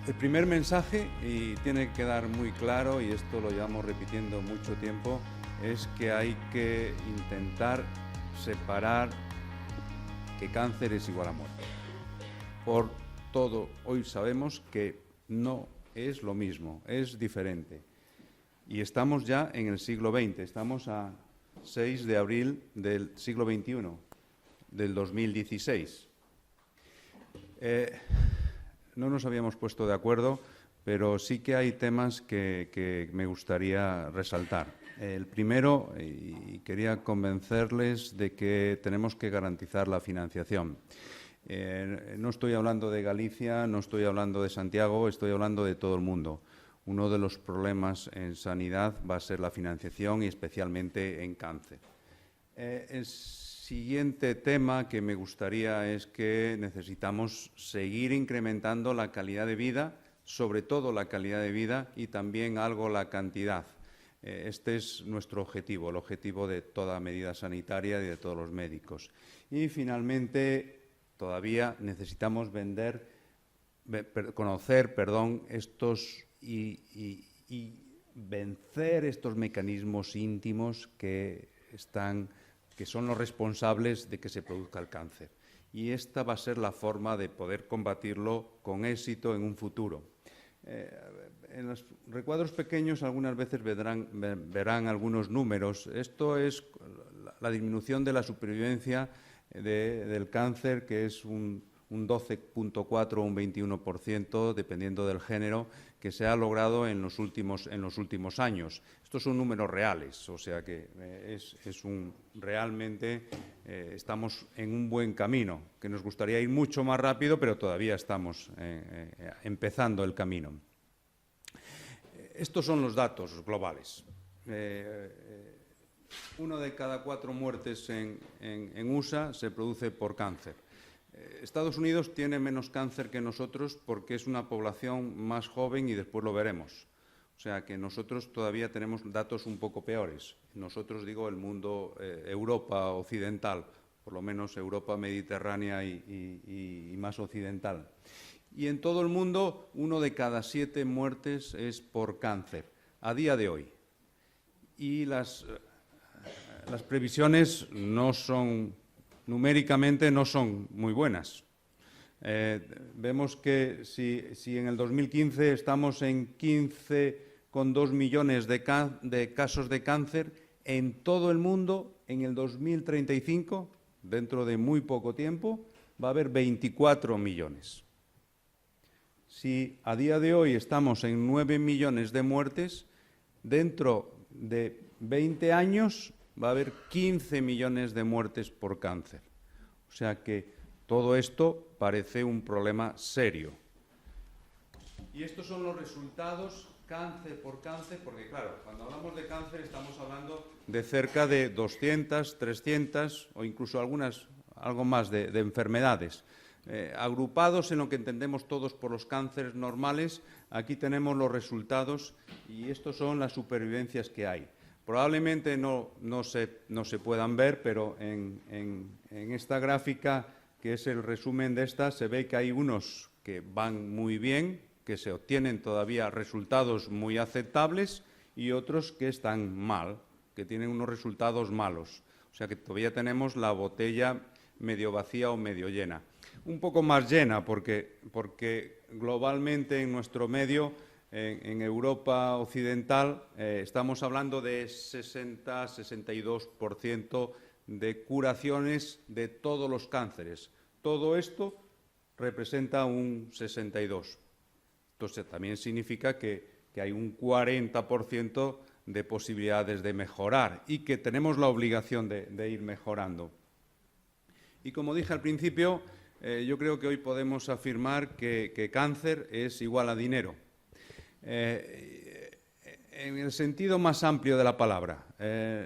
El primer mensaje, y tiene que quedar muy claro, y esto lo llevamos repitiendo mucho tiempo, es que hay que intentar separar que cáncer es igual a muerte. Por todo, hoy sabemos que no es lo mismo, es diferente. Y estamos ya en el siglo XX, estamos a 6 de abril del siglo XXI, del 2016. No nos habíamos puesto de acuerdo, pero sí que hay temas que me gustaría resaltar. El primero, y quería convencerles de que tenemos que garantizar la financiación. No estoy hablando de Galicia, no estoy hablando de Santiago, estoy hablando de todo el mundo. Uno de los problemas en sanidad va a ser la financiación y especialmente en cáncer. El siguiente tema que me gustaría es que necesitamos seguir incrementando la calidad de vida, sobre todo la calidad de vida y también algo la cantidad. Este es nuestro objetivo, el objetivo de toda medida sanitaria y de todos los médicos. Y finalmente, todavía necesitamos conocer estos y vencer estos mecanismos íntimos que son los responsables de que se produzca el cáncer. Y esta va a ser la forma de poder combatirlo con éxito en un futuro. En los recuadros pequeños algunas veces verán algunos números. Esto es la disminución de la supervivencia del cáncer, que es un 12,4 o un 21%, dependiendo del género, que se ha logrado en los últimos años. Estos son números reales, o sea que realmente estamos en un buen camino, que nos gustaría ir mucho más rápido, pero todavía estamos empezando el camino. Estos son los datos globales. 1 de cada 4 muertes en USA se produce por cáncer. Estados Unidos tiene menos cáncer que nosotros porque es una población más joven y después lo veremos. O sea que nosotros todavía tenemos datos un poco peores. Nosotros digo el mundo, Europa occidental, por lo menos Europa mediterránea y más occidental. Y en todo el mundo 1 de cada 7 muertes es por cáncer, a día de hoy. Y las previsiones numéricamente no son muy buenas. Vemos que si en el 2015 estamos en 15,2 millones de casos de cáncer, en todo el mundo, en el 2035, dentro de muy poco tiempo, va a haber 24 millones. Si a día de hoy estamos en 9 millones de muertes, dentro de 20 años va a haber 15 millones de muertes por cáncer. O sea que todo esto parece un problema serio. Y estos son los resultados cáncer por cáncer, porque claro, cuando hablamos de cáncer estamos hablando de cerca de 200, 300 o incluso algo más de enfermedades. Agrupados en lo que entendemos todos por los cánceres normales, aquí tenemos los resultados y estos son las supervivencias que hay. Probablemente no se puedan ver, pero en esta gráfica, que es el resumen de esta, se ve que hay unos que van muy bien, que se obtienen todavía resultados muy aceptables, y otros que están mal, que tienen unos resultados malos. O sea que todavía tenemos la botella medio vacía o medio llena. Un poco más llena, porque globalmente en nuestro medio, en Europa occidental, estamos hablando de 60-62% de curaciones de todos los cánceres. Todo esto representa un 62%. Entonces, también significa que hay un 40% de posibilidades de mejorar y que tenemos la obligación de ir mejorando. Y como dije al principio, yo creo que hoy podemos afirmar que cáncer es igual a dinero. En el sentido más amplio de la palabra.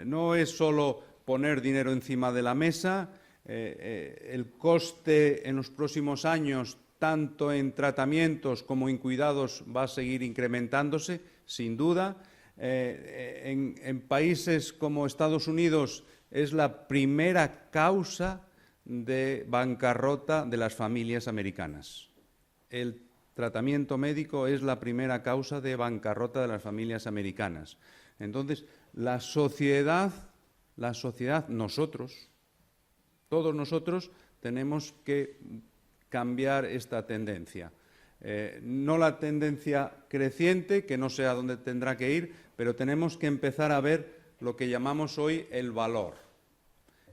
No es solo poner dinero encima de la mesa, el coste en los próximos años, tanto en tratamientos como en cuidados, va a seguir incrementándose, sin duda. En países como Estados Unidos es la primera causa de bancarrota de las familias americanas. El tratamiento médico es la primera causa de bancarrota de las familias americanas. Entonces, la sociedad, nosotros, todos nosotros, tenemos que cambiar esta tendencia. No la tendencia creciente, que no sé a dónde tendrá que ir, pero tenemos que empezar a ver lo que llamamos hoy el valor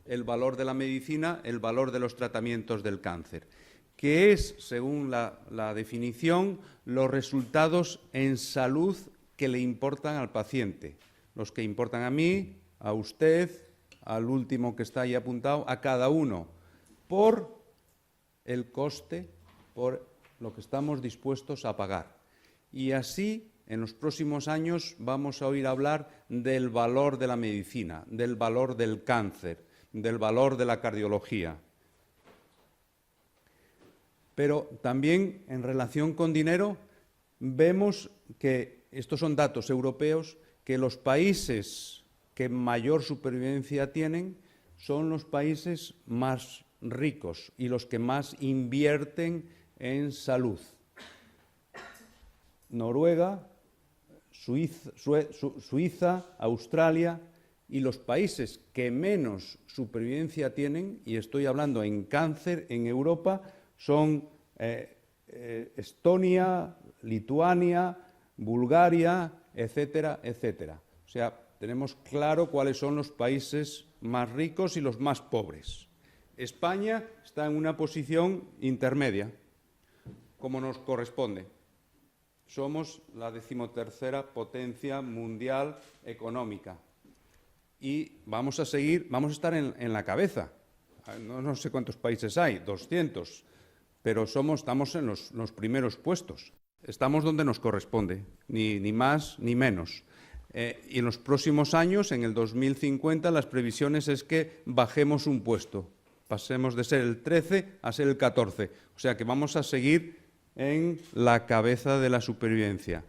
de la medicina, el valor de los tratamientos del cáncer, que es, según la definición, los resultados en salud que le importan al paciente, los que importan a mí, a usted, al último que está ahí apuntado, a cada uno, por el coste, por lo que estamos dispuestos a pagar. Y así, en los próximos años, vamos a oír hablar del valor de la medicina, del valor del cáncer, del valor de la cardiología. Pero también, en relación con dinero, vemos que, estos son datos europeos, que los países que mayor supervivencia tienen son los países más ricos y los que más invierten en salud. Noruega, Suiza, Australia, y los países que menos supervivencia tienen, y estoy hablando en cáncer en Europa, son Estonia, Lituania, Bulgaria, etcétera, etcétera. O sea, tenemos claro cuáles son los países más ricos y los más pobres. España está en una posición intermedia, como nos corresponde. Somos la 13ª potencia mundial económica y vamos a estar en la cabeza. No sé cuántos países hay, 200, pero estamos en los primeros puestos. Estamos donde nos corresponde, ni más ni menos. Y en los próximos años, en el 2050, las previsiones es que bajemos un puesto. Pasemos de ser el 13 a ser el 14. O sea que vamos a seguir en la cabeza de la supervivencia.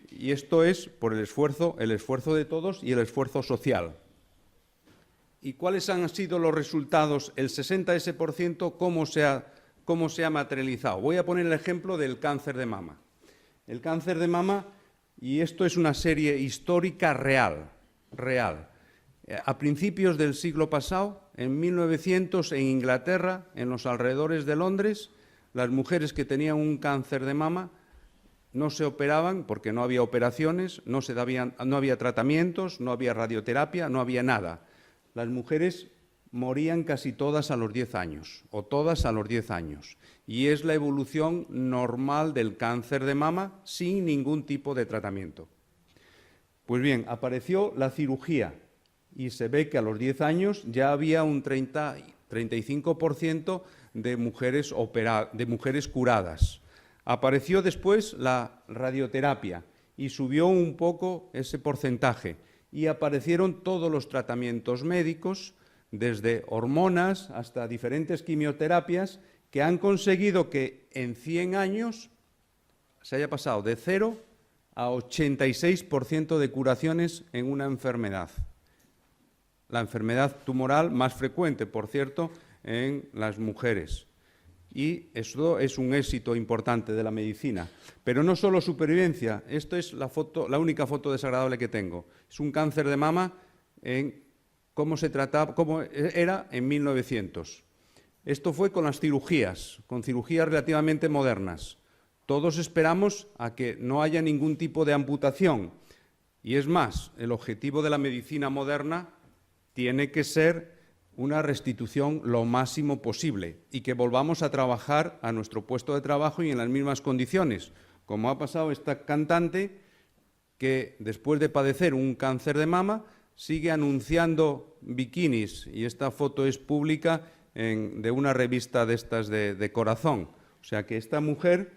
Y esto es por el esfuerzo de todos y el esfuerzo social. ¿Y cuáles han sido los resultados? El 60%, ¿cómo se ha materializado? Voy a poner el ejemplo del cáncer de mama. El cáncer de mama, y esto es una serie histórica real. A principios del siglo pasado, en 1900, en Inglaterra, en los alrededores de Londres, las mujeres que tenían un cáncer de mama no se operaban porque no había operaciones, no había tratamientos, no había radioterapia, no había nada. Las mujeres morían casi todas a los 10 años, o todas a los 10 años. Y es la evolución normal del cáncer de mama sin ningún tipo de tratamiento. Pues bien, apareció la cirugía y se ve que a los 10 años ya había un 35% de mujeres curadas. Apareció después la radioterapia y subió un poco ese porcentaje. Y aparecieron todos los tratamientos médicos, desde hormonas hasta diferentes quimioterapias, que han conseguido que en 100 años se haya pasado de 0 a 86% de curaciones en una enfermedad. La enfermedad tumoral más frecuente, por cierto, en las mujeres. Y eso es un éxito importante de la medicina. Pero no solo supervivencia, esto es la única foto desagradable que tengo. Es un cáncer de mama en cómo era en 1900. Esto fue con las cirugías, con cirugías relativamente modernas. Todos esperamos a que no haya ningún tipo de amputación. Y es más, el objetivo de la medicina moderna tiene que ser una restitución lo máximo posible y que volvamos a trabajar a nuestro puesto de trabajo y en las mismas condiciones, como ha pasado esta cantante que después de padecer un cáncer de mama sigue anunciando bikinis, y esta foto es pública de una revista de estas de corazón. O sea que esta mujer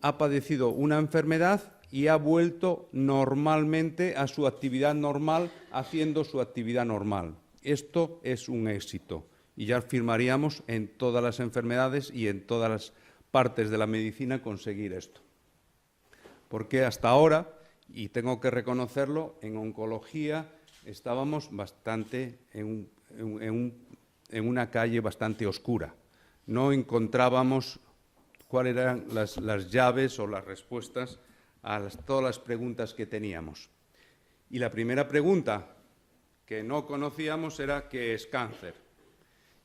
ha padecido una enfermedad y ha vuelto normalmente a su actividad normal, haciendo su actividad normal. Esto es un éxito y ya afirmaríamos en todas las enfermedades y en todas las partes de la medicina conseguir esto. Porque hasta ahora, y tengo que reconocerlo, en oncología estábamos bastante en una calle bastante oscura. No encontrábamos cuáles eran las llaves o las respuestas a todas las preguntas que teníamos. Y la primera pregunta que no conocíamos era ¿qué es cáncer?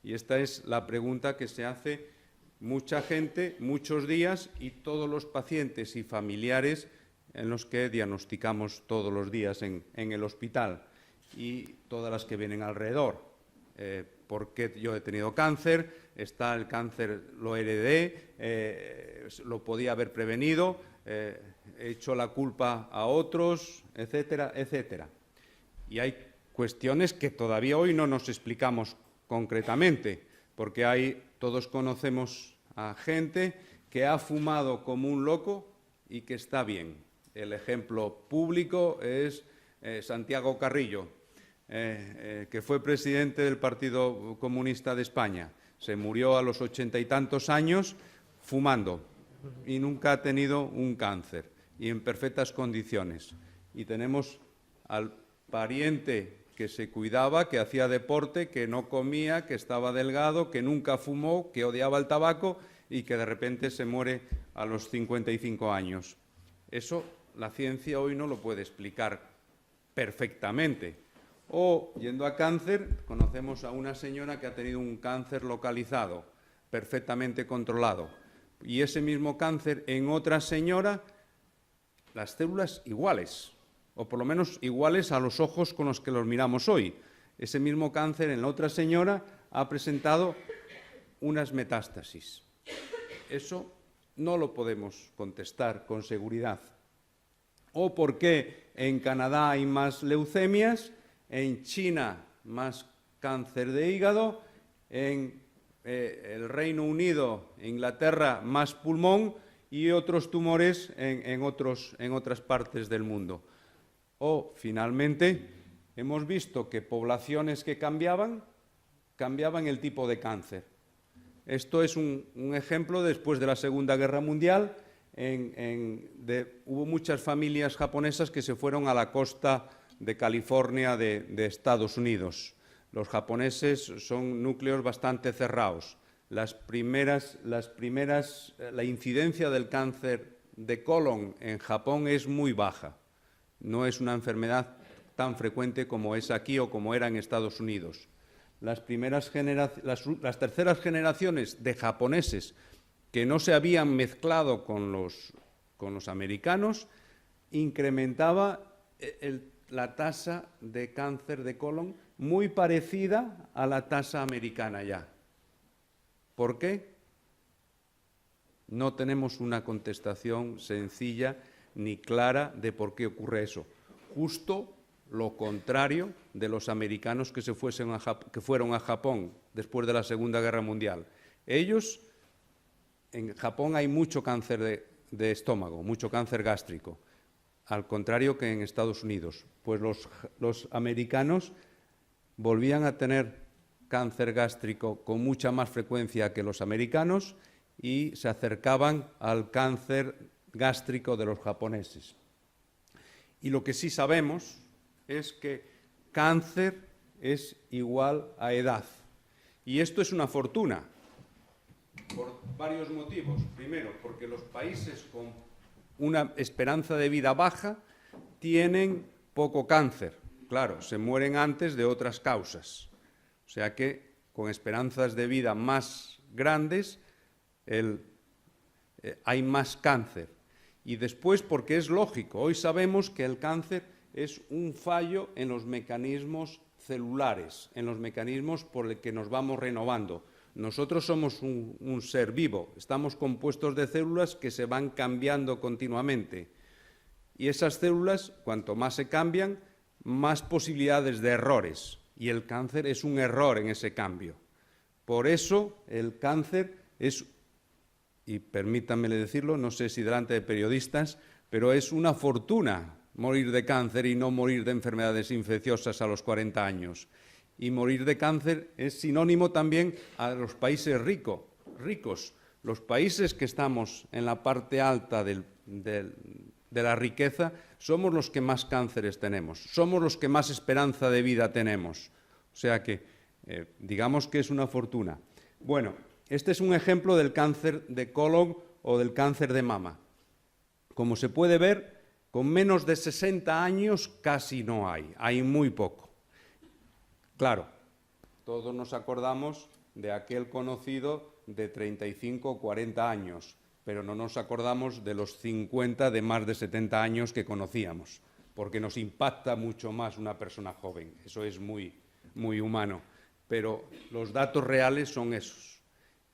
Y esta es la pregunta que se hace mucha gente, muchos días, y todos los pacientes y familiares en los que diagnosticamos todos los días en el hospital y todas las que vienen alrededor. ¿Por qué yo he tenido cáncer? Está el cáncer, lo heredé, lo podía haber prevenido, he hecho la culpa a otros, etcétera, etcétera. Y hay cuestiones que todavía hoy no nos explicamos concretamente, porque todos conocemos a gente que ha fumado como un loco y que está bien. El ejemplo público es Santiago Carrillo, que fue presidente del Partido Comunista de España. Se murió a los 80 y tantos años fumando y nunca ha tenido un cáncer y en perfectas condiciones. Y tenemos al pariente que se cuidaba, que hacía deporte, que no comía, que estaba delgado, que nunca fumó, que odiaba el tabaco y que de repente se muere a los 55 años. Eso la ciencia hoy no lo puede explicar perfectamente. O, yendo a cáncer, conocemos a una señora que ha tenido un cáncer localizado, perfectamente controlado. Y ese mismo cáncer en otra señora, las células iguales, o por lo menos iguales a los ojos con los que los miramos hoy. Ese mismo cáncer en la otra señora ha presentado unas metástasis. Eso no lo podemos contestar con seguridad. O por qué en Canadá hay más leucemias, en China más cáncer de hígado, en el Reino Unido, Inglaterra más pulmón y otros tumores en otras partes del mundo. O, finalmente, hemos visto que poblaciones que cambiaban el tipo de cáncer. Esto es un ejemplo después de la Segunda Guerra Mundial. Hubo muchas familias japonesas que se fueron a la costa de California de Estados Unidos. Los japoneses son núcleos bastante cerrados. La incidencia del cáncer de colon en Japón es muy baja. No es una enfermedad tan frecuente como es aquí o como era en Estados Unidos. Las terceras generaciones de japoneses que no se habían mezclado con los americanos incrementaba la tasa de cáncer de colon muy parecida a la tasa americana ya. ¿Por qué? No tenemos una contestación sencilla ni clara de por qué ocurre eso. Justo lo contrario de los americanos que fueron a Japón después de la Segunda Guerra Mundial. En Japón hay mucho cáncer de estómago, mucho cáncer gástrico, al contrario que en Estados Unidos. Pues los americanos volvían a tener cáncer gástrico con mucha más frecuencia que los americanos y se acercaban al cáncer gástrico de los japoneses. Y lo que sí sabemos es que cáncer es igual a edad. Y esto es una fortuna, por varios motivos. Primero, porque los países con una esperanza de vida baja tienen poco cáncer. Claro, se mueren antes de otras causas. O sea que con esperanzas de vida más grandes hay más cáncer. Y después, porque es lógico, hoy sabemos que el cáncer es un fallo en los mecanismos celulares, en los mecanismos por el que nos vamos renovando. Nosotros somos un ser vivo, estamos compuestos de células que se van cambiando continuamente. Y esas células, cuanto más se cambian, más posibilidades de errores. Y el cáncer es un error en ese cambio. Por eso el cáncer es, y permítanme decirlo, no sé si delante de periodistas, pero es una fortuna morir de cáncer y no morir de enfermedades infecciosas a los 40 años. Y morir de cáncer es sinónimo también a los países ricos. Los países que estamos en la parte alta de la riqueza somos los que más cánceres tenemos, somos los que más esperanza de vida tenemos. O sea que digamos que es una fortuna. Bueno, este es un ejemplo del cáncer de colon o del cáncer de mama. Como se puede ver, con menos de 60 años casi no hay muy poco. Claro, todos nos acordamos de aquel conocido de 35 o 40 años, pero no nos acordamos de los 50 de más de 70 años que conocíamos, porque nos impacta mucho más una persona joven. Eso es muy humano. Pero los datos reales son esos.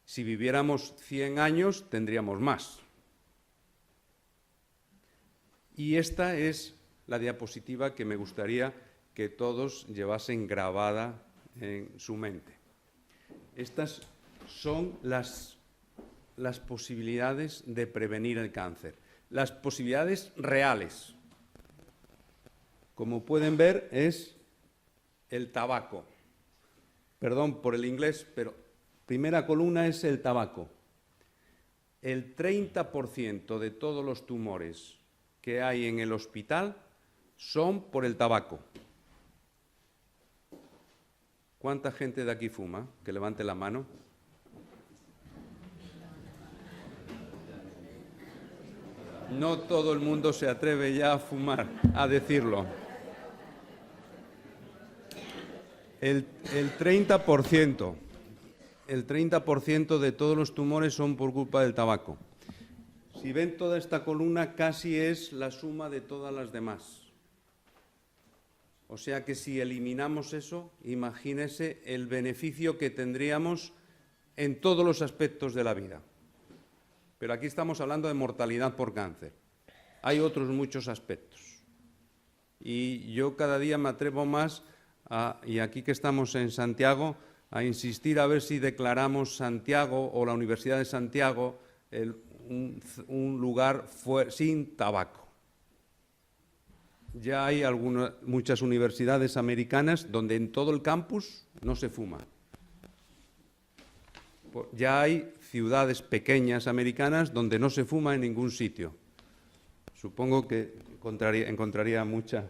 Si viviéramos 100 años, tendríamos más. Y esta es la diapositiva que me gustaría que todos llevasen grabada en su mente. Estas son las posibilidades de prevenir el cáncer, las posibilidades reales. Como pueden ver, es el tabaco. Perdón por el inglés, pero primera columna es el tabaco. El 30% de todos los tumores que hay en el hospital son por el tabaco. ¿Cuánta gente de aquí fuma? Que levante la mano. No todo el mundo se atreve ya a fumar, a decirlo. El 30% de todos los tumores son por culpa del tabaco. Si ven toda esta columna, casi es la suma de todas las demás. O sea que si eliminamos eso, imagínese el beneficio que tendríamos en todos los aspectos de la vida. Pero aquí estamos hablando de mortalidad por cáncer. Hay otros muchos aspectos. Y yo cada día me atrevo más, y aquí que estamos en Santiago, a insistir a ver si declaramos Santiago o la Universidad de Santiago un lugar sin tabaco. Ya hay muchas universidades americanas donde en todo el campus no se fuma. Ya hay ciudades pequeñas americanas donde no se fuma en ningún sitio. Supongo que encontraría mucha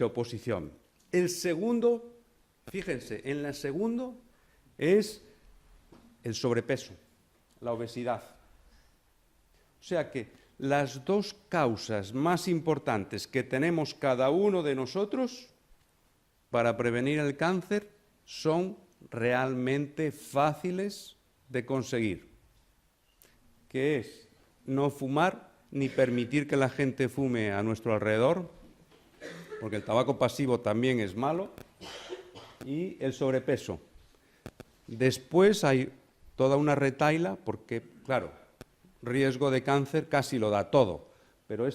oposición. El segundo, fíjense, en la segundo es el sobrepeso, la obesidad. O sea que las dos causas más importantes que tenemos cada uno de nosotros para prevenir el cáncer son realmente fáciles de conseguir, que es no fumar ni permitir que la gente fume a nuestro alrededor, porque el tabaco pasivo también es malo, y el sobrepeso. Después hay toda una retahíla, porque, claro, riesgo de cáncer casi lo da todo, pero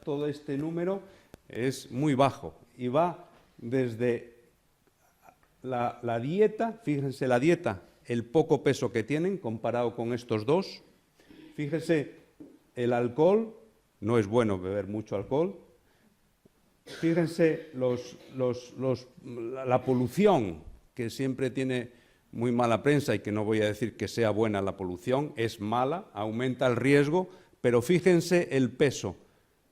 todo este número es muy bajo y va desde la dieta, fíjense la dieta, el poco peso que tienen comparado con estos dos, fíjense el alcohol, no es bueno beber mucho alcohol, fíjense la polución, que siempre tiene muy mala prensa y que no voy a decir que sea buena la polución, es mala, aumenta el riesgo, pero fíjense el peso.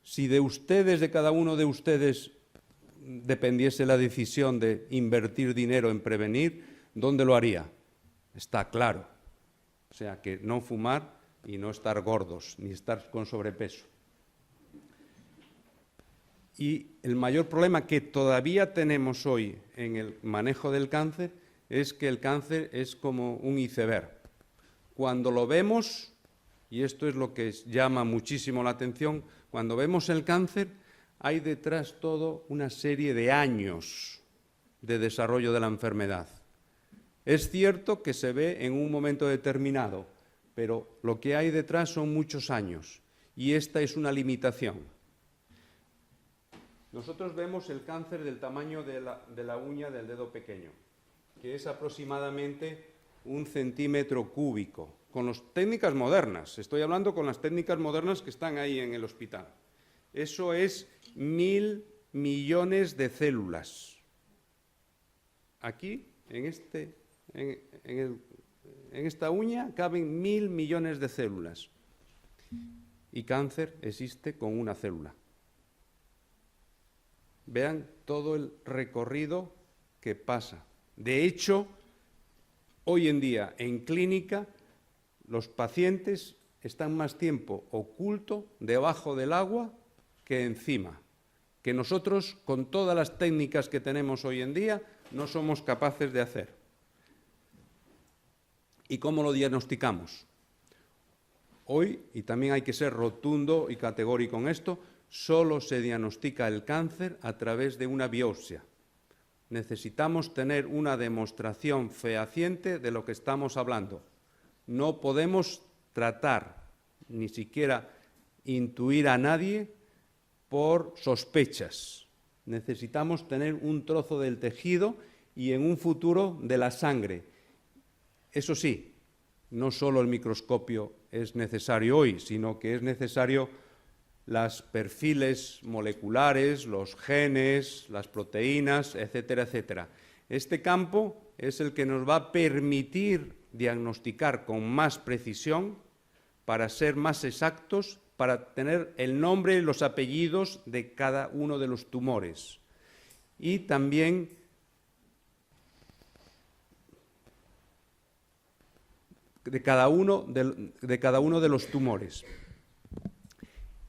Si de cada uno de ustedes dependiese la decisión de invertir dinero en prevenir, ¿dónde lo haría? Está claro. O sea, que no fumar y no estar gordos, ni estar con sobrepeso. Y el mayor problema que todavía tenemos hoy en el manejo del cáncer es que el cáncer es como un iceberg. Cuando lo vemos, y esto es lo que llama muchísimo la atención, cuando vemos el cáncer hay detrás todo una serie de años de desarrollo de la enfermedad. Es cierto que se ve en un momento determinado, pero lo que hay detrás son muchos años, y esta es una limitación. Nosotros vemos el cáncer del tamaño de la uña del dedo pequeño, que es aproximadamente 1 centímetro cúbico, con las técnicas modernas. Estoy hablando con las técnicas modernas que están ahí en el hospital. Eso es 1.000 millones de células. Aquí, en esta uña, caben 1.000 millones de células. Y cáncer existe con una célula. Vean todo el recorrido que pasa. De hecho, hoy en día en clínica los pacientes están más tiempo oculto debajo del agua que encima, que nosotros, con todas las técnicas que tenemos hoy en día, no somos capaces de hacer. ¿Y cómo lo diagnosticamos? Hoy, y también hay que ser rotundo y categórico en esto, solo se diagnostica el cáncer a través de una biopsia. Necesitamos tener una demostración fehaciente de lo que estamos hablando. No podemos tratar, ni siquiera intuir a nadie por sospechas. Necesitamos tener un trozo del tejido y en un futuro de la sangre. Eso sí, no solo el microscopio es necesario hoy, sino que es necesario los perfiles moleculares, los genes, las proteínas, etcétera, etcétera. Este campo es el que nos va a permitir diagnosticar con más precisión, para ser más exactos, para tener el nombre y los apellidos de cada uno de los tumores. Y también de cada uno de los tumores.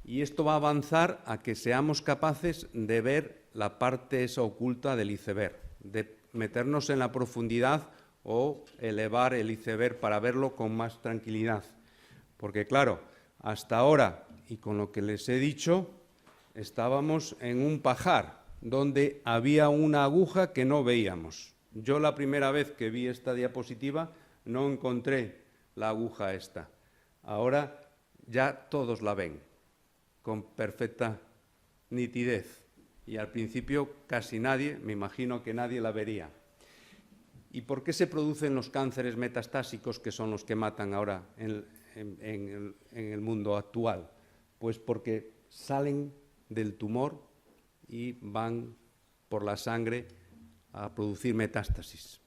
Y esto va a avanzar a que seamos capaces de ver la parte esa oculta del iceberg, de meternos en la profundidad o elevar el iceberg para verlo con más tranquilidad. Porque claro, hasta ahora, y con lo que les he dicho, estábamos en un pajar donde había una aguja que no veíamos. Yo la primera vez que vi esta diapositiva no encontré la aguja esta. Ahora ya todos la ven con perfecta nitidez. Y al principio casi nadie, me imagino que nadie la vería. ¿Y por qué se producen los cánceres metastásicos, que son los que matan ahora en el mundo actual? Pues porque salen del tumor y van por la sangre a producir metástasis.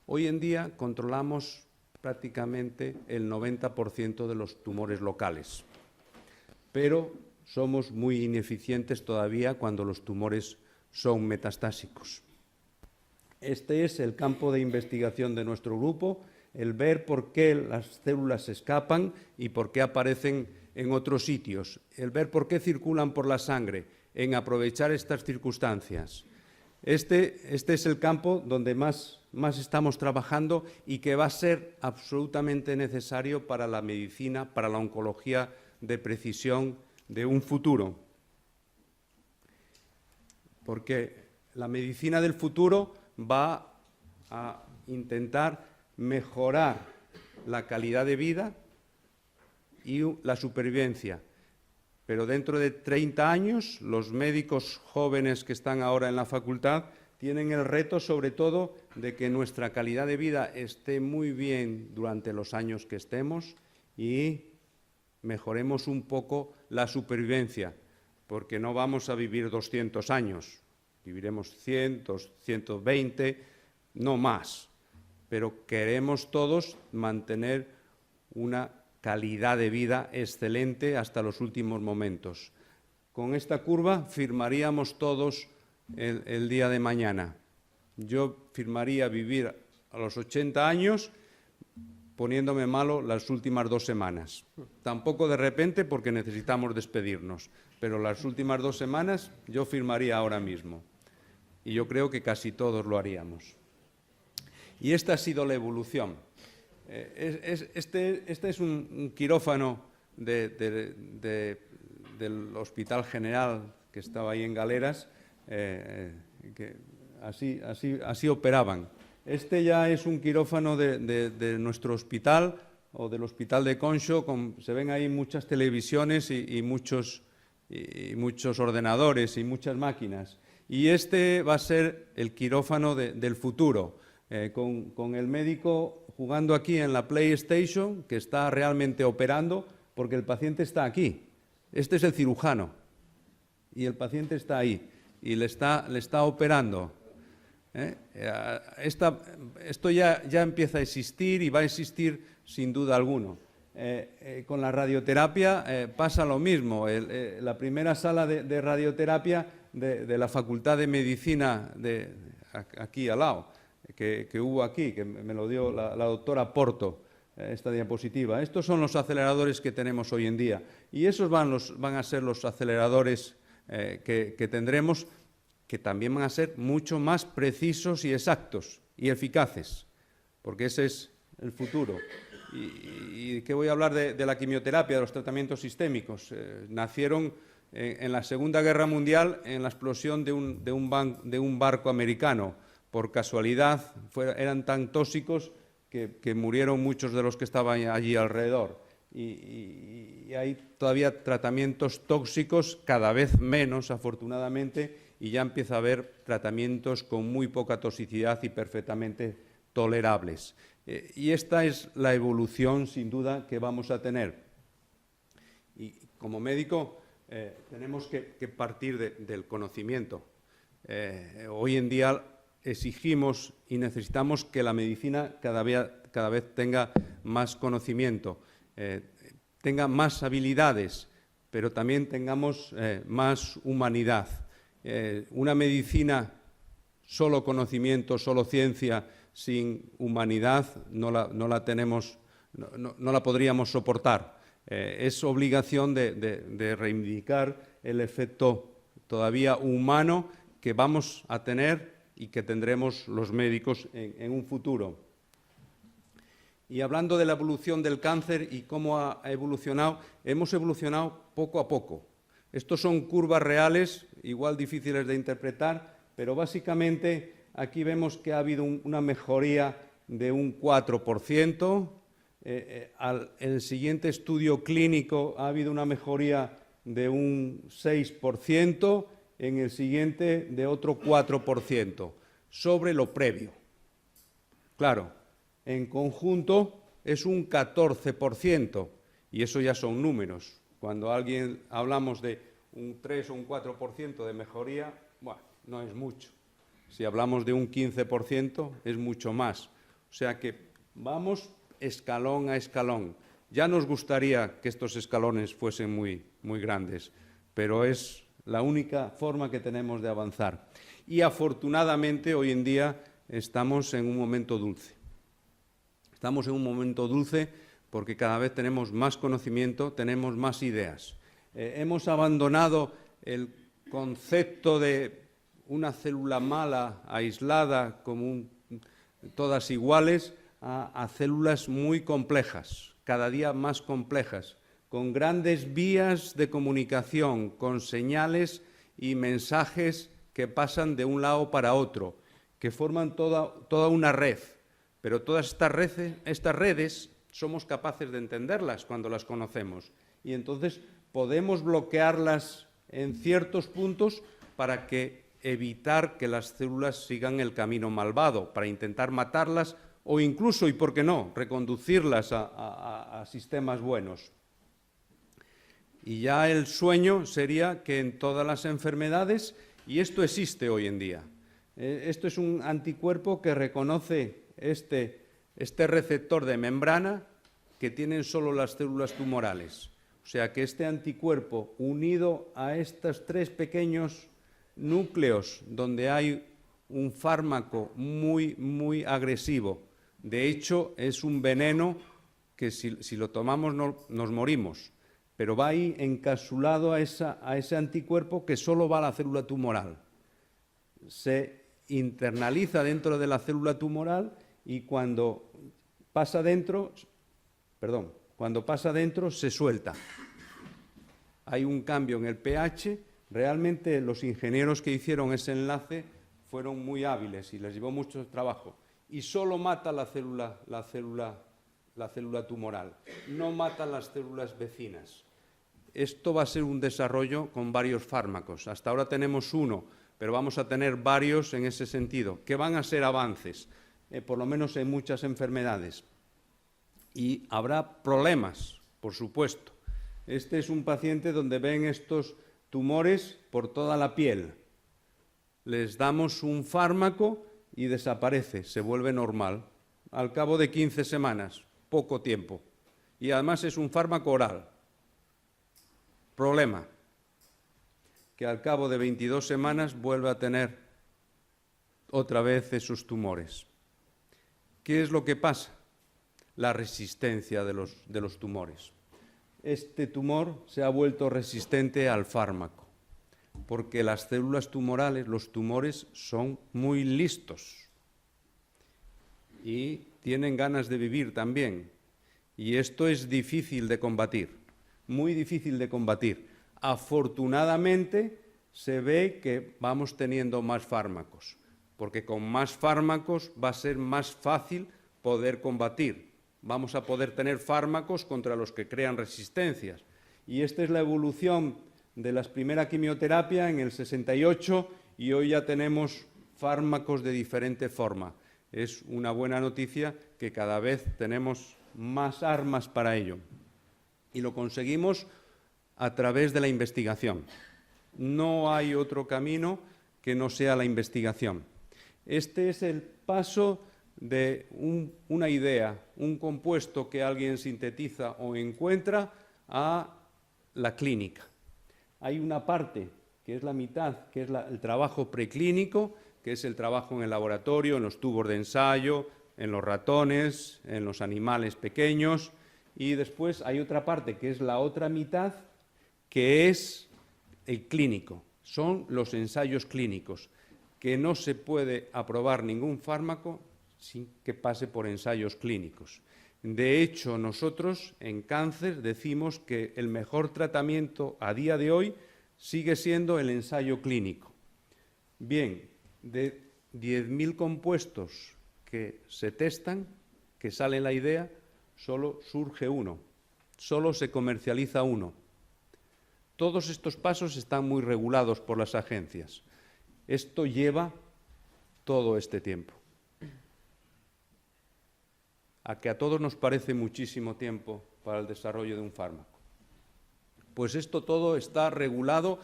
Hoy en día controlamos prácticamente el 90% de los tumores locales, pero somos muy ineficientes todavía cuando los tumores son metastásicos. Este es el campo de investigación de nuestro grupo, el ver por qué las células se escapan y por qué aparecen en otros sitios, el ver por qué circulan por la sangre, en aprovechar estas circunstancias. Este es el campo donde más estamos trabajando y que va a ser absolutamente necesario para la medicina, para la oncología de precisión de un futuro. Porque la medicina del futuro va a intentar mejorar la calidad de vida y la supervivencia. Pero dentro de 30 años, los médicos jóvenes que están ahora en la facultad tienen el reto, sobre todo, de que nuestra calidad de vida esté muy bien durante los años que estemos y mejoremos un poco la supervivencia, porque no vamos a vivir 200 años, viviremos 100, 120, no más, pero queremos todos mantener una calidad de vida excelente hasta los últimos momentos. Con esta curva firmaríamos todos el día de mañana. Yo firmaría vivir a los 80 años poniéndome malo las últimas 2 semanas. Tampoco de repente porque necesitamos despedirnos, pero las últimas 2 semanas yo firmaría ahora mismo. Y yo creo que casi todos lo haríamos. Y esta ha sido la evolución. Este es un quirófano del Hospital General que estaba ahí en Galeras, que así operaban. Este ya es un quirófano de nuestro hospital o del Hospital de Conxo. Se ven ahí muchas televisiones y muchos ordenadores y muchas máquinas. Y este va a ser el quirófano del futuro, con el médico jugando aquí en la PlayStation, que está realmente operando, porque el paciente está aquí. Este es el cirujano y el paciente está ahí y le está operando. Esto ya empieza a existir y va a existir sin duda alguna. Con la radioterapia pasa lo mismo. La primera sala de radioterapia de la Facultad de Medicina aquí al lado, que hubo aquí, que me lo dio la doctora Porto, esta diapositiva. Estos son los aceleradores que tenemos hoy en día y esos van a ser los aceleradores que tendremos, que también van a ser mucho más precisos y exactos y eficaces, porque ese es el futuro. ¿Y qué voy a hablar de la quimioterapia, de los tratamientos sistémicos? Nacieron en la Segunda Guerra Mundial en la explosión de un barco americano. Por casualidad, eran tan tóxicos que murieron muchos de los que estaban allí alrededor. Y hay todavía tratamientos tóxicos, cada vez menos, afortunadamente, y ya empieza a haber tratamientos con muy poca toxicidad y perfectamente tolerables. Y esta es la evolución, sin duda, que vamos a tener. Y como médico tenemos que partir del conocimiento. Hoy en día exigimos y necesitamos que la medicina cada vez tenga más conocimiento, tenga más habilidades, pero también tengamos más humanidad. Una medicina solo conocimiento, solo ciencia, sin humanidad, no la podríamos soportar. Es obligación de reivindicar el efecto todavía humano que vamos a tener y que tendremos los médicos en un futuro. Y hablando de la evolución del cáncer y cómo ha evolucionado, hemos evolucionado poco a poco. Estos son curvas reales, igual difíciles de interpretar, pero básicamente aquí vemos que ha habido una mejoría de un 4%. En el siguiente estudio clínico ha habido una mejoría de un 6%, en el siguiente de otro 4%, sobre lo previo. Claro, en conjunto es un 14%, y eso ya son números. Cuando hablamos de un 3 o un 4% de mejoría, bueno, no es mucho. Si hablamos de un 15%, es mucho más. O sea que vamos escalón a escalón. Ya nos gustaría que estos escalones fuesen muy, muy grandes, pero es la única forma que tenemos de avanzar. Y afortunadamente hoy en día estamos en un momento dulce. Estamos en un momento dulce porque cada vez tenemos más conocimiento, tenemos más ideas. Hemos abandonado el concepto de una célula mala, aislada, como todas iguales, a células muy complejas, cada día más complejas, con grandes vías de comunicación, con señales y mensajes que pasan de un lado para otro, que forman toda una red. Pero todas estas redes somos capaces de entenderlas cuando las conocemos. Y entonces podemos bloquearlas en ciertos puntos para evitar que las células sigan el camino malvado, para intentar matarlas o incluso, y por qué no, reconducirlas a sistemas buenos. Y ya el sueño sería que en todas las enfermedades, y esto existe hoy en día, esto es un anticuerpo que reconoce este receptor de membrana que tienen solo las células tumorales. O sea que este anticuerpo, unido a estos 3 pequeños núcleos donde hay un fármaco muy, muy agresivo, de hecho es un veneno que si lo tomamos nos morimos, pero va ahí encapsulado a ese anticuerpo que solo va a la célula tumoral. Se internaliza dentro de la célula tumoral y cuando pasa dentro se suelta. Hay un cambio en el pH. Realmente los ingenieros que hicieron ese enlace fueron muy hábiles y les llevó mucho trabajo. Y solo mata la célula tumoral, no mata las células vecinas. Esto va a ser un desarrollo con varios fármacos. Hasta ahora tenemos uno, pero vamos a tener varios en ese sentido, que van a ser avances, por lo menos en muchas enfermedades. Y habrá problemas, por supuesto. Este es un paciente donde ven estos tumores por toda la piel. Les damos un fármaco y desaparece, se vuelve normal. Al cabo de 15 semanas, poco tiempo. Y además es un fármaco oral. Problema, que al cabo de 22 semanas vuelve a tener otra vez esos tumores. ¿Qué es lo que pasa? la resistencia de los tumores. Este tumor se ha vuelto resistente al fármaco, porque las células tumorales, los tumores, son muy listos y tienen ganas de vivir también. Y esto es difícil de combatir, muy difícil de combatir. Afortunadamente se ve que vamos teniendo más fármacos, porque con más fármacos va a ser más fácil poder combatir. Vamos a poder tener fármacos contra los que crean resistencias. Y esta es la evolución de la primera quimioterapia en el 68 y hoy ya tenemos fármacos de diferente forma. Es una buena noticia que cada vez tenemos más armas para ello. Y lo conseguimos a través de la investigación. No hay otro camino que no sea la investigación. Este es el paso de una idea, un compuesto que alguien sintetiza o encuentra a la clínica. Hay una parte, que es la mitad, que es el trabajo preclínico, que es el trabajo en el laboratorio, en los tubos de ensayo, en los ratones, en los animales pequeños, y después hay otra parte, que es la otra mitad, que es el clínico. Son los ensayos clínicos, que no se puede aprobar ningún fármaco sin que pase por ensayos clínicos. De hecho, nosotros en cáncer decimos que el mejor tratamiento a día de hoy sigue siendo el ensayo clínico. Bien, de 10.000 compuestos que se testan, que sale la idea, solo surge uno, solo se comercializa uno. Todos estos pasos están muy regulados por las agencias. Esto lleva todo este tiempo. A que a todos nos parece muchísimo tiempo para el desarrollo de un fármaco. Pues esto todo está regulado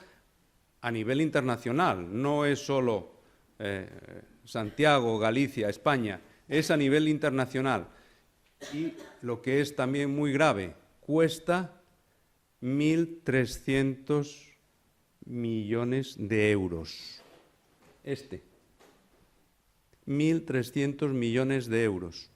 a nivel internacional, no es solo Santiago, Galicia, España, es a nivel internacional. Y lo que es también muy grave, cuesta 1.300 millones de euros. 1.300 millones de euros.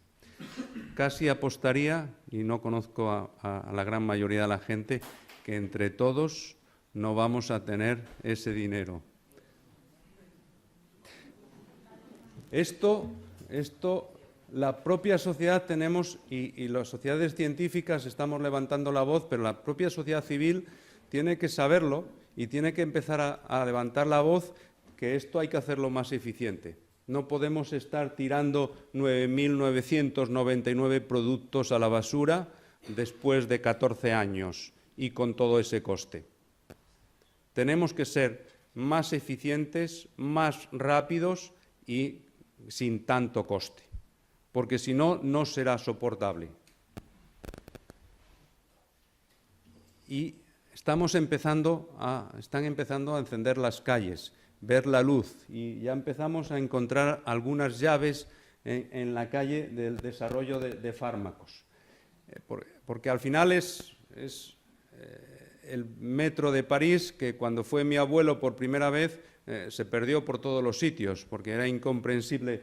Casi apostaría, y no conozco a la gran mayoría de la gente, que entre todos no vamos a tener ese dinero. Esto la propia sociedad tenemos, y las sociedades científicas estamos levantando la voz, pero la propia sociedad civil tiene que saberlo y tiene que empezar a levantar la voz, que esto hay que hacerlo más eficiente. No podemos estar tirando 9.999 productos a la basura después de 14 años y con todo ese coste. Tenemos que ser más eficientes, más rápidos y sin tanto coste, porque si no, no será soportable. Y están empezando a encender las calles, ver la luz, y ya empezamos a encontrar algunas llaves en la calle del desarrollo de fármacos. Porque al final es el metro de París, que cuando fue mi abuelo por primera vez se perdió por todos los sitios, porque era incomprensible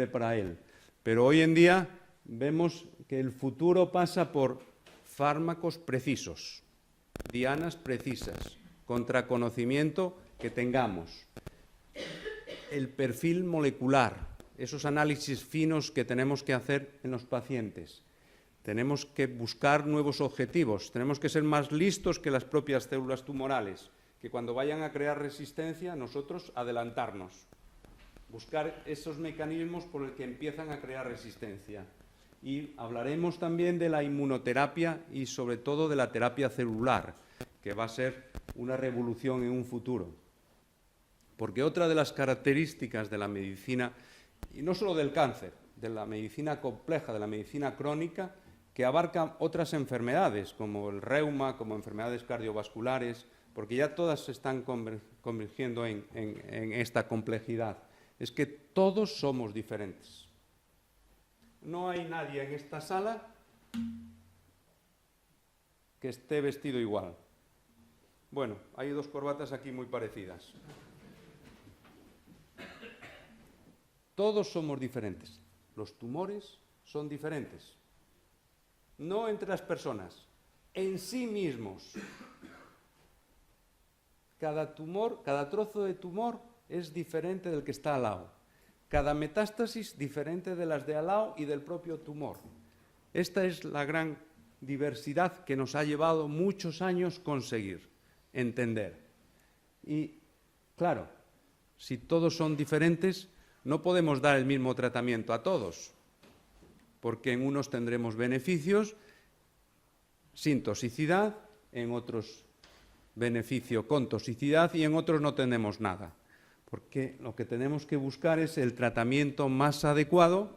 para él. Pero hoy en día vemos que el futuro pasa por fármacos precisos, dianas precisas, contra conocimiento que tengamos, el perfil molecular, esos análisis finos que tenemos que hacer en los pacientes. Tenemos que buscar nuevos objetivos, tenemos que ser más listos que las propias células tumorales, que cuando vayan a crear resistencia, nosotros adelantarnos, buscar esos mecanismos por los que empiezan a crear resistencia. Y hablaremos también de la inmunoterapia y sobre todo de la terapia celular, que va a ser una revolución en un futuro. Porque otra de las características de la medicina, y no solo del cáncer, de la medicina compleja, de la medicina crónica, que abarca otras enfermedades, como el reuma, como enfermedades cardiovasculares, porque ya todas se están convergiendo en esta complejidad, es que todos somos diferentes. No hay nadie en esta sala que esté vestido igual. Bueno, hay dos corbatas aquí muy parecidas. Todos somos diferentes. Los tumores son diferentes. no entre las personas, en sí mismos. Cada tumor, cada trozo de tumor es diferente del que está al lado. Cada metástasis diferente de las de al lado y del propio tumor. Esta es la gran diversidad que nos ha llevado muchos años conseguir, entender. Y, claro, si todos son diferentes, no podemos dar el mismo tratamiento a todos, porque en unos tendremos beneficios sin toxicidad, en otros beneficio con toxicidad y en otros no tenemos nada. Porque lo que tenemos que buscar es el tratamiento más adecuado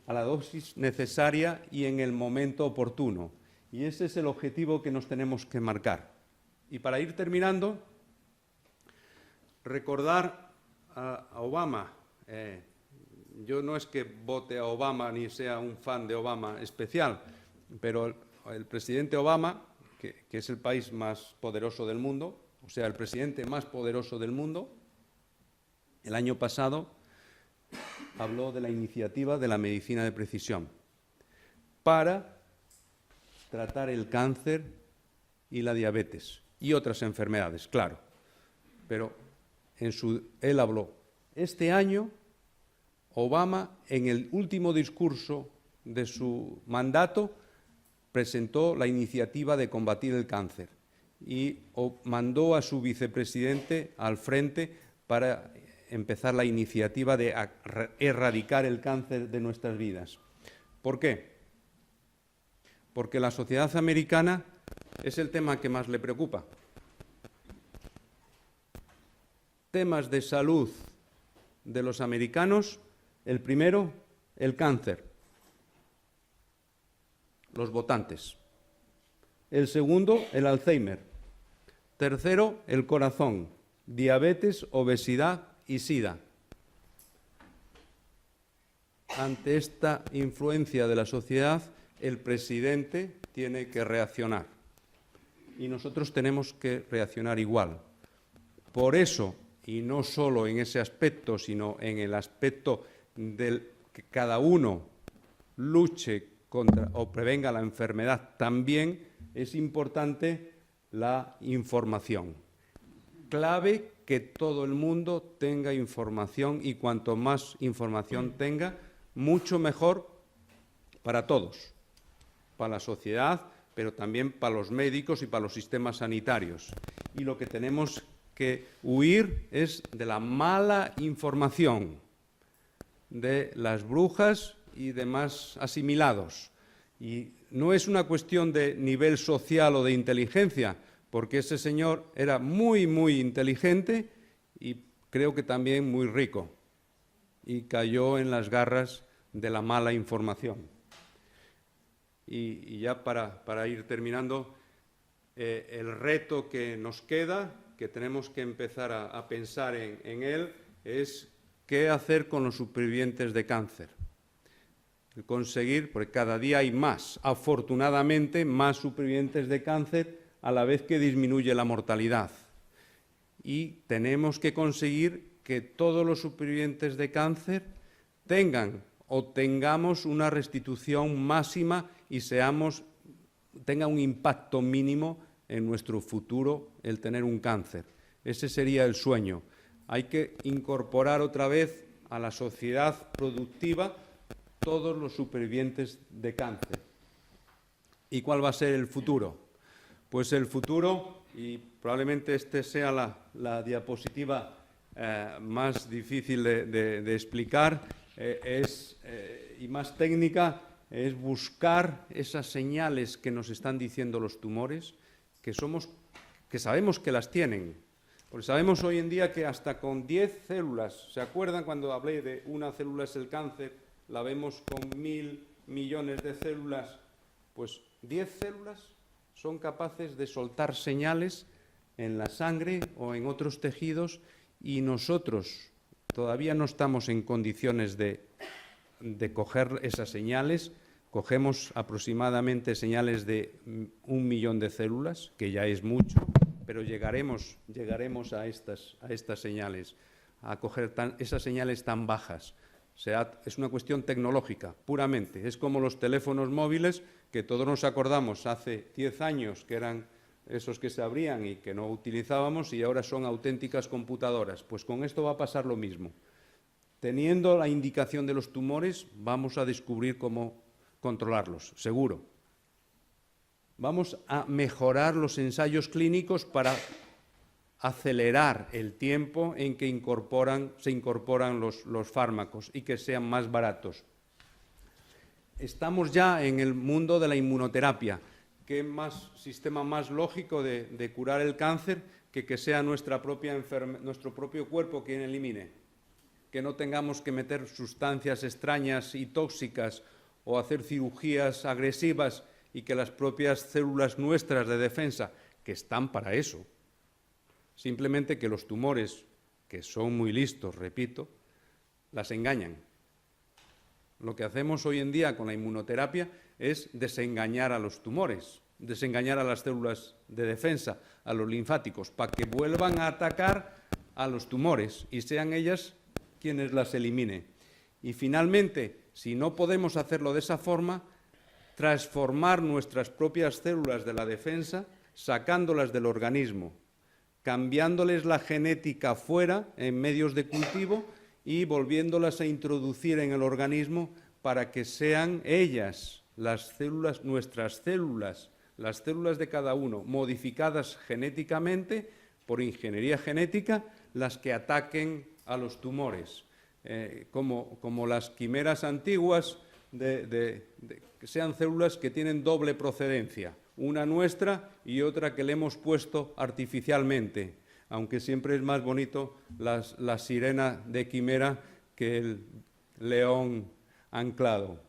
a la dosis necesaria y en el momento oportuno. Y ese es el objetivo que nos tenemos que marcar. Y para ir terminando, recordar a Obama. Yo no es que vote a Obama ni sea un fan de Obama especial, pero el presidente Obama, que es el país más poderoso del mundo, o sea, el presidente más poderoso del mundo, el año pasado habló de la iniciativa de la medicina de precisión para tratar el cáncer y la diabetes y otras enfermedades, claro. Pero él habló. Este año, Obama, en el último discurso de su mandato, presentó la iniciativa de combatir el cáncer y mandó a su vicepresidente al frente para empezar la iniciativa de erradicar el cáncer de nuestras vidas. ¿Por qué? Porque la sociedad americana es el tema que más le preocupa. Temas de salud de los americanos, el primero, el cáncer. Los votantes. El segundo, el Alzheimer. Tercero, el corazón, diabetes, obesidad y SIDA. Ante esta influencia de la sociedad, el presidente tiene que reaccionar. Y nosotros tenemos que reaccionar igual. Por eso, y no solo en ese aspecto, sino en el aspecto del que cada uno luche contra o prevenga la enfermedad, también es importante la información. Clave que todo el mundo tenga información y cuanto más información tenga, mucho mejor para todos, para la sociedad, pero también para los médicos y para los sistemas sanitarios. Y lo que tenemos que huir es de la mala información, de las brujas y demás asimilados. Y no es una cuestión de nivel social o de inteligencia, porque ese señor era muy, muy inteligente y creo que también muy rico. Y cayó en las garras de la mala información. Y ya para ir terminando, el reto que nos queda, que tenemos que empezar a pensar en él, es qué hacer con los supervivientes de cáncer. Conseguir, porque cada día hay más, afortunadamente, más supervivientes de cáncer a la vez que disminuye la mortalidad. Y tenemos que conseguir que todos los supervivientes de cáncer tengamos una restitución máxima y tenga un impacto mínimo en nuestro futuro el tener un cáncer. Ese sería el sueño. Hay que incorporar otra vez a la sociedad productiva todos los supervivientes de cáncer. ¿Y cuál va a ser el futuro? Pues el futuro, y probablemente esta sea la diapositiva más difícil de explicar, y más técnica, es buscar esas señales que nos están diciendo los tumores, que sabemos que las tienen. Porque sabemos hoy en día que hasta con 10 células, ¿se acuerdan cuando hablé de una célula es el cáncer? La vemos con 1.000 millones de células. Pues 10 células son capaces de soltar señales en la sangre o en otros tejidos y nosotros todavía no estamos en condiciones de coger esas señales. Cogemos aproximadamente señales de 1 millón de células, que ya es mucho, pero llegaremos a estas señales, a coger esas señales tan bajas. Es una cuestión tecnológica, puramente. Es como los teléfonos móviles, que todos nos acordamos hace 10 años que eran esos que se abrían y que no utilizábamos, y ahora son auténticas computadoras. Pues con esto va a pasar lo mismo. Teniendo la indicación de los tumores, vamos a descubrir cómo controlarlos, seguro. Vamos a mejorar los ensayos clínicos para acelerar el tiempo en que se incorporan los fármacos y que sean más baratos. Estamos ya en el mundo de la inmunoterapia. ¿Qué sistema más lógico de curar el cáncer que sea nuestro propio cuerpo quien elimine? Que no tengamos que meter sustancias extrañas y tóxicas o hacer cirugías agresivas y que las propias células nuestras de defensa, que están para eso, simplemente que los tumores, que son muy listos, repito, las engañan. Lo que hacemos hoy en día con la inmunoterapia es desengañar a los tumores, desengañar a las células de defensa, a los linfáticos, para que vuelvan a atacar a los tumores y sean ellas quienes las eliminen. Y finalmente, si no podemos hacerlo de esa forma, transformar nuestras propias células de la defensa, sacándolas del organismo, cambiándoles la genética fuera, en medios de cultivo, y volviéndolas a introducir en el organismo para que sean ellas, las células, nuestras células, las células de cada uno, modificadas genéticamente, por ingeniería genética, las que ataquen a los tumores, como las quimeras antiguas, que sean células que tienen doble procedencia, una nuestra y otra que le hemos puesto artificialmente, aunque siempre es más bonito la sirena de quimera que el león anclado.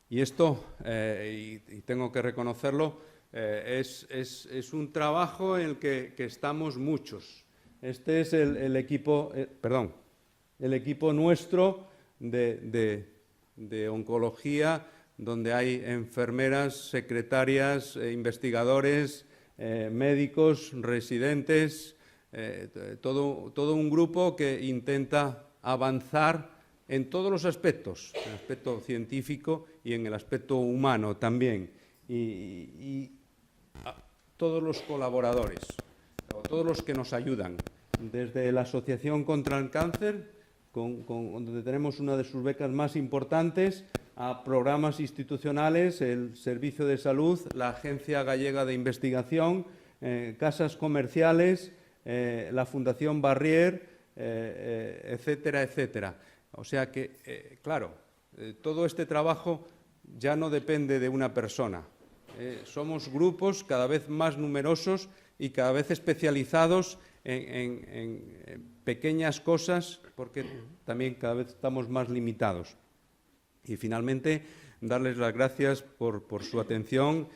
Y esto, y tengo que reconocerlo, es un trabajo en el que estamos muchos. Este es el equipo nuestro de oncología, donde hay enfermeras, secretarias, investigadores, médicos, residentes, todo un grupo que intenta avanzar en todos los aspectos, en el aspecto científico y en el aspecto humano también. Y todos los colaboradores, todos los que nos ayudan, desde la Asociación contra el Cáncer, donde tenemos una de sus becas más importantes, a programas institucionales, el Servicio de Salud, la Agencia Gallega de Investigación, casas comerciales, la Fundación Barrier, etcétera, etcétera. O sea que, claro, todo este trabajo ya no depende de una persona. Somos grupos cada vez más numerosos y cada vez especializados en pequeñas cosas, porque también cada vez estamos más limitados. Y finalmente, darles las gracias por su atención